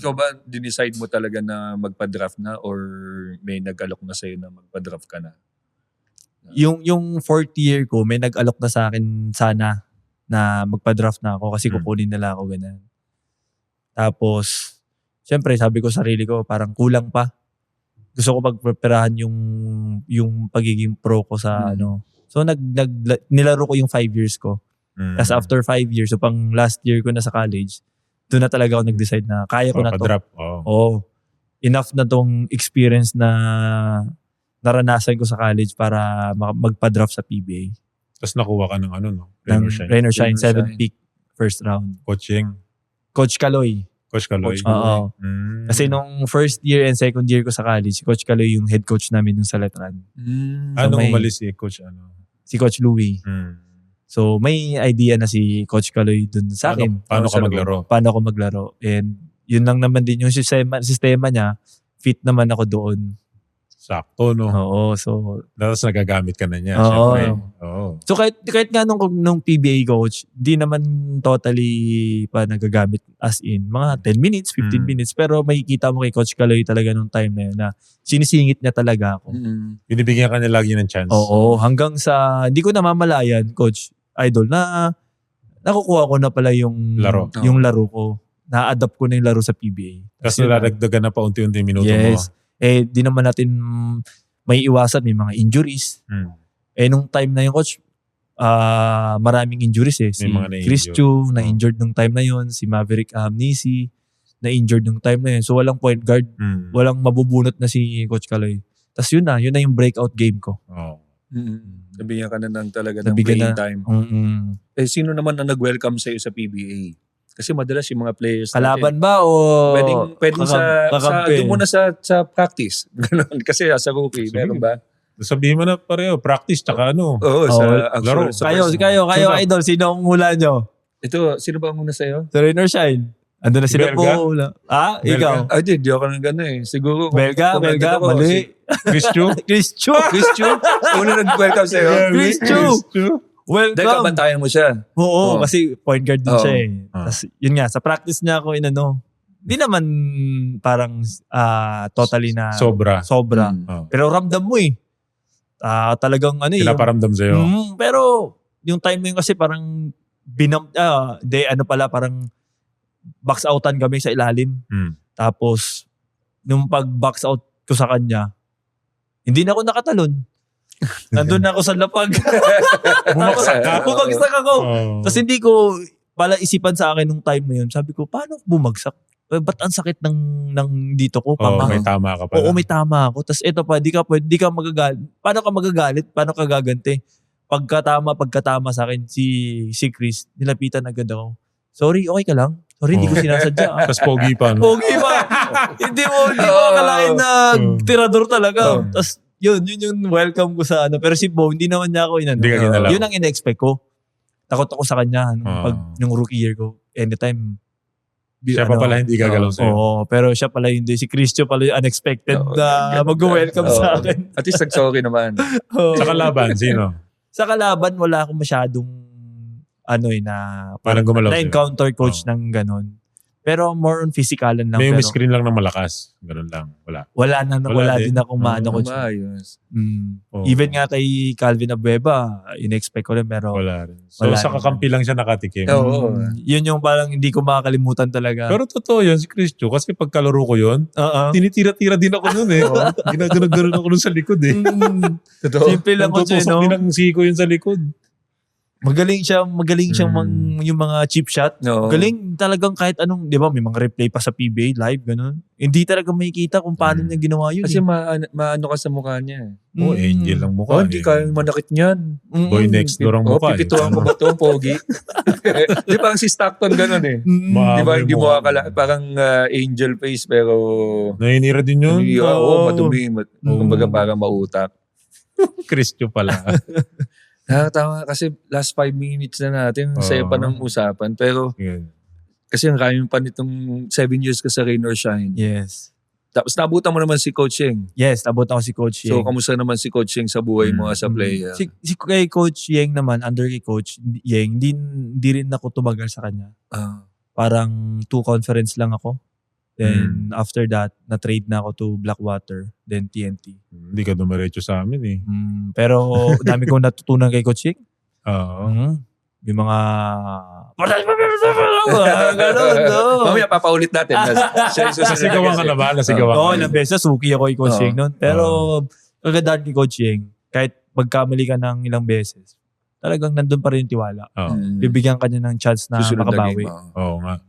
Ikaw ba, dinicide mo talaga na magpa-draft na or may nag-alok na sa'yo na magpa-draft ka na? Yung fourth year ko, may nag-alok na sa akin sana na magpa-draft na ako kasi kukunin nila ako ganun. Tapos, syempre sabi ko sarili ko, parang kulang pa. Gusto ko pagpreparahan yung pagiging pro ko sa ano. So, nilaro ko yung 5 years ko. Tapos after 5 years, so pang last year ko na sa college, doon na talaga ako nag-decide na kaya ko na to. Oo. Enough na tong experience na naranasan ko sa college para magpa-draft sa PBA. Tapos nakuha ka ng ano, no? Rain or Shine, 7th pick, first round. Coaching. Coach Kaloy. Oo. Kasi nung first year and second year ko sa college, si Coach Kaloy yung head coach namin nung sa Letran. Anong umalis si Coach? Si Coach Louie. So may idea na si Coach Kaloy dun sa akin. Paano ako maglaro. And yun lang naman din yung sistema niya. Fit naman ako doon. Sakto, no? Oo. So, tapos nagagamit ka na niya. Oo. So kahit nga nung PBA coach, di naman totally pa nagagamit as in. Mga 10 minutes, 15 minutes. Pero makikita mo kay Coach Kaloy talaga nung time na yun na sinisingit niya talaga ako. Binibigyan ka niya lagi ng chance. Oo. Hanggang sa, hindi ko namamalayan, Coach Idol, na nakukuha ko na pala yung laro ko. Na-adapt ko na yung laro sa PBA. Kasi naladagdagan na pa unti-unti minuto mo. Yes. Di naman natin may iwasan, may mga injuries. Nung time na yun, Coach, maraming injuries eh. Si Chris Chu, na-injured nung time na yun. Si Maverick Amnisi, na-injured nung time na yun. So walang point guard. Walang mabubunot na si Coach Kaloy. Tapos yun na yung breakout game ko. Nabigyan ka na talaga ng playing time. Sino naman na nag-welcome sa'yo sa PBA? Kasi madalas yung mga players kalaban ba o pwedeng sa doon muna sa practice. Ganun. Kasi sa rookie, meron ba? Sabihin mo na pareho, practice tsaka ano. Sa laro. Kayo, Idol, sino ang hula nyo? Ito, sino ba ang una sa'yo? Sa Rain or Shine. Ando na sila po. Ikaw? Di ako nang gano'n eh. Siguro. Belga, mali. Chris Chu. Una nag-welcome sa'yo. Chris Chu. Welcome. Dahil kabantayan mo siya. Oo, kasi point guard din siya eh. Tapos yun nga, sa practice niya ako hindi naman parang totally na sobra. Pero ramdam mo eh. Talagang pinaparamdam sa'yo. Pero yung time mo yun kasi parang parang box outan kami sa ilalim. Tapos nung pag box out ko sa kanya, hindi na ako nakatalon. Nandun ako sa lapag. Bumagsak ako. Tapos hindi ko pala isipan sa akin nung time na yun. Sabi ko, paano bumagsak? Ba't ang sakit ng dito ko? May tama ka pala. Oo, may tama ako. Tapos ito pa, di ka magagalit. Paano ka magagalit? Paano ka gaganti? Pagkatama sa akin, si Chris, nilapitan agad ako. Sorry, okay ka lang? Sorry, hindi ko sinasadya. Tapos pogi pa. Pogi pa. Hindi mo akalain na tirador talaga. Tapos yun yung welcome ko sa Pero si Bo, hindi naman niya ako yun ang in-expect ko. Takot ako sa kanya nung rookie year ko. Anytime. Siya pa pala hindi gagalaw sa'yo. Oo, pero siya pala hindi. Si Christian pala yung unexpected na mag-welcome sa akin. At least nag-sorry naman. Sa kalaban, sino? Sa kalaban, wala akong masyadong parang gumalaw na-encounter coach ng ganun. Pero more on physicalan lang. May screen lang ng malakas. Ganun lang. Wala din akong maano coach. Even nga kay Calvin Abueva, in-expect ko rin pero wala rin. So sa kakampi lang siya nakatikim. Yun yung parang hindi ko makakalimutan talaga. Pero totoo yun si Chris Chu. Kasi pagkalaro ko yun, tinitira-tira din ako nun eh. Ginaganon ako nun sa likod eh. Simple lang ko siya, no? Tutusok din ang siko yun sa likod. Magaling siya yung mga cheap shot. Galing talagang kahit anong, di ba, may mga replay pa sa PBA live, ganun. Hindi talaga makikita kung paano niya ginawa yun. Kasi maano ka sa mukha niya. Angel ang mukha. Hindi kaya manakit niyan. Boy next door ang mukha. Pipituan ko ba ito, pogi? Di parang si Stockton ganun eh. Di ba, hindi mo akala, parang angel face pero nahinira din yun. Madumi. Kumbaga parang mautak. Chris Chu pala. Nakakatawa kasi last 5 minutes na natin. Saya pa ng usapan. Pero kasi ang kami pa nitong 7 years ka sa Rain or Shine. Yes. Tapos nabutan mo naman si Coach Yeng. Yes, nabutan ko si Coach Yeng. So kamusta naman si Coach Yeng sa buhay mo as a player? Si kay Coach Yeng naman, under kay Coach Yeng, hindi rin ako tumagal sa kanya. Parang 2 conference lang ako. Then after that, na-trade na ako to Blackwater, then TNT. Hindi ka dumiretso sa amin eh. Pero dami kong natutunan kay Coach Ying. Oo. Yung mga... Ganun, no? Mamaya papaulit natin. Nasigawan ka na ba? Nasigawan Oo, ka na. ilang beses, suki ako kay Coach Ying nun. Pero kagandahan kay Coach Ying, kahit magkamali ka ng ilang beses, talagang nandun pa rin yung tiwala. Bibigyan ka niya ng chance na Susunod makabawi. Oo nga.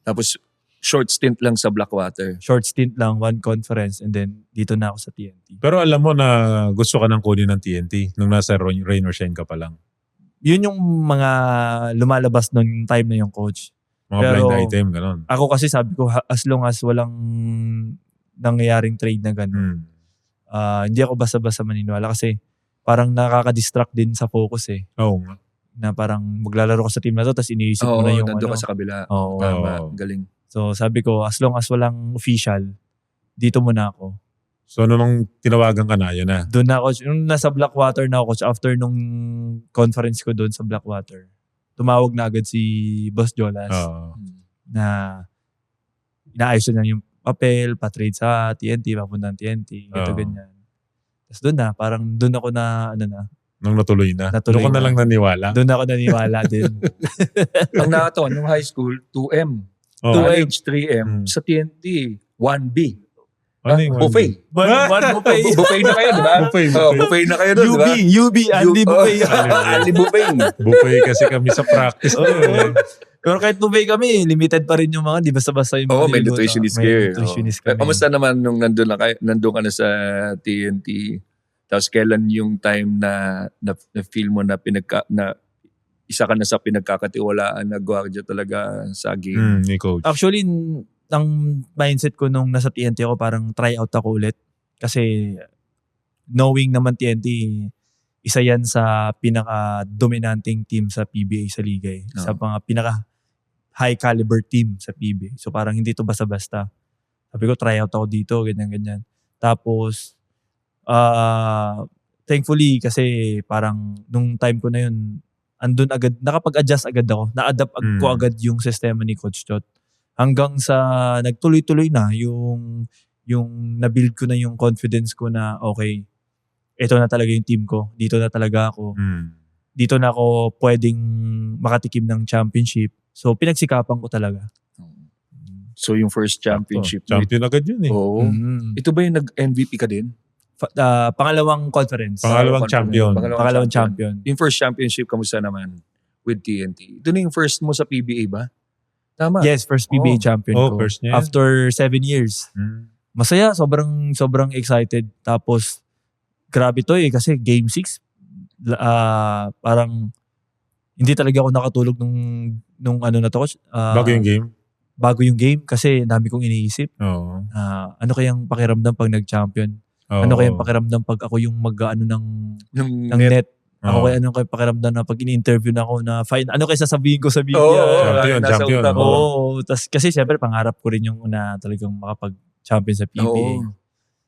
Tapos, short stint lang sa Blackwater. Short stint lang, one conference, and then dito na ako sa TNT. Pero alam mo na gusto ka nang kunin ng TNT nung nasa Rain or Shine ka pa lang. Yun yung mga lumalabas nung time na yung coach. Mga Pero, blind item, gano'n. Ako kasi sabi ko, as long as walang nangyayaring trade na gano'n, hindi ako basta-basta maniniwala kasi parang nakaka-distract din sa focus eh. Oo nga. Na parang maglalaro ka sa team na to tapos iniisip mo na yung nandun ka sa kabila. Oo. Tama, galing. So sabi ko, as long as walang official, dito muna ako. So nung tinawagan ka na, yun na. Doon na ako, nung nasa Blackwater na ako, coach, after nung conference ko doon sa Blackwater, tumawag na agad si Boss Jolas na inaayos na yung papel, pa-trade sa TNT, papunta ng TNT, ito ganyan. Tapos doon na, parang doon ako na, Nung natuloy na. Natuloy doon ko na lang naniwala. doon ako naniwala din. Ang nakataon, nung high school, 2M. Oh. College, 3M. Sa TNT, 1B. Ano yung Buffet. One buffet. Buffet na kayo, di ba? Buffet. Buffet na kayo doon, di ba? UB, Andy Buffet. Andy Buffet. Buffet kasi kami sa practice. Pero kahit buffet kami, limited pa rin yung mga, di basta-basta yung mga May niluluto. nutritionist May kayo. nutritionist kami. Kamusta naman nung nandun ka na sa TNT? Tapos kailan yung time na feel mo na isa ka na sa pinagkakatiwalaan na gwardiya talaga sa game? Ni coach. Actually, ang mindset ko nung nasa TNT ako, parang try out ako ulit. Kasi knowing naman TNT, isa yan sa pinaka-dominanting team sa PBA sa liga. Sa mga pinaka-high caliber team sa PBA. So parang hindi to basta-basta. Sabi ko, try out ako dito, ganyan-ganyan. Tapos, thankfully, kasi parang nung time ko na yun, andun agad, nakapag-adjust agad ako. Na-adapt ko agad yung sistema ni Coach Chot. Hanggang sa nagtuloy-tuloy na yung na-build ko na yung confidence ko na okay, ito na talaga yung team ko. Dito na talaga ako. Dito na ako pwedeng makatikim ng championship. So, pinagsikapan ko talaga. So, yung first championship. Champion agad yun eh. Oo. Ito ba yung nag-MVP ka din? Pangalawang conference. Pangalawang champion. Pangalawang champion. Yung first championship, kamusta naman with TNT? Ito na yung first mo sa PBA ba? Tama. Yes, first PBA champion ko. First niya. After 7 years. Masaya, sobrang excited. Tapos, grabe to kasi game 6, parang hindi talaga ako nakatulog nung ano na to. Bago yung game? Bago yung game kasi dami kong iniisip. Oo. Ano kayang pakiramdam pag nag-champion? Ano kayang pakiramdam pag ako yung mag-ano ng net? Ako kaya ano kayang pakiramdam na pag ini-interview na ako na fine. Ano kaya sasabihin ko sa media? Champion. Oo. Kasi syempre pangarap ko rin yung na talagang makapag-champion sa PBA.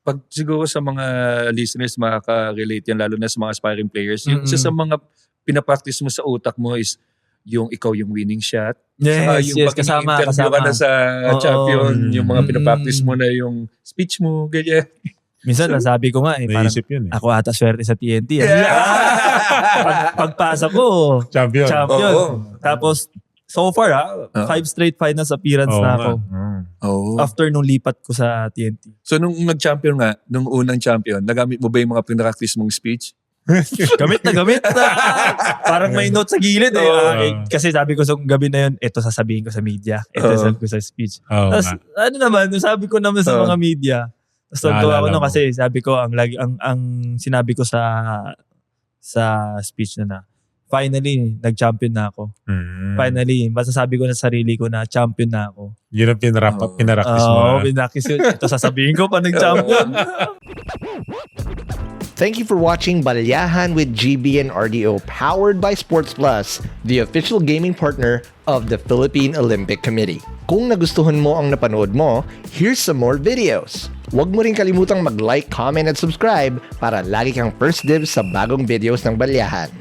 Pag siguro sa mga listeners makaka-relate yan, lalo na sa mga aspiring players, yung isa sa mga pinapractice mo sa utak mo is yung ikaw yung winning shot. Yes, yung kasama. ka na sa champion, yung mga pinapractice mo na yung speech mo, ganyan. Minsan nasabi ko nga parang yun eh. ako ata swerte sa TNT. Pagpasa ko, champion. Tapos so far 5 straight finals appearance na ako. After nung lipat ko sa TNT. So nung nag-champion nga, nung unang champion, nagamit mo ba yung mga pinractice mong speech? Gamit na. Parang may note sa gilid kasi sabi ko sa gabi na yun, ito sasabihin ko sa media. Ito sasabihin ko sa speech. Tapos ano naman, sabi ko naman sa mga media. Tapos tuwa ako nung kasi sabi ko, ang sinabi ko sa speech na finally, nag-champion na ako. Finally, masasabi ko na sarili ko na champion na ako. Yun ang pinaraktis mo. Oo, pinaraktis yun. Ito sasabihin ko pa nag-champion. Thank you for watching Balyahan with GB and RDO, powered by Sports Plus, the official gaming partner of the Philippine Olympic Committee. Kung nagustuhan mo ang napanood mo, here's some more videos. Huwag mo rin kalimutang mag-like, comment at subscribe para lagi kang first dibs sa bagong videos ng Balyahan.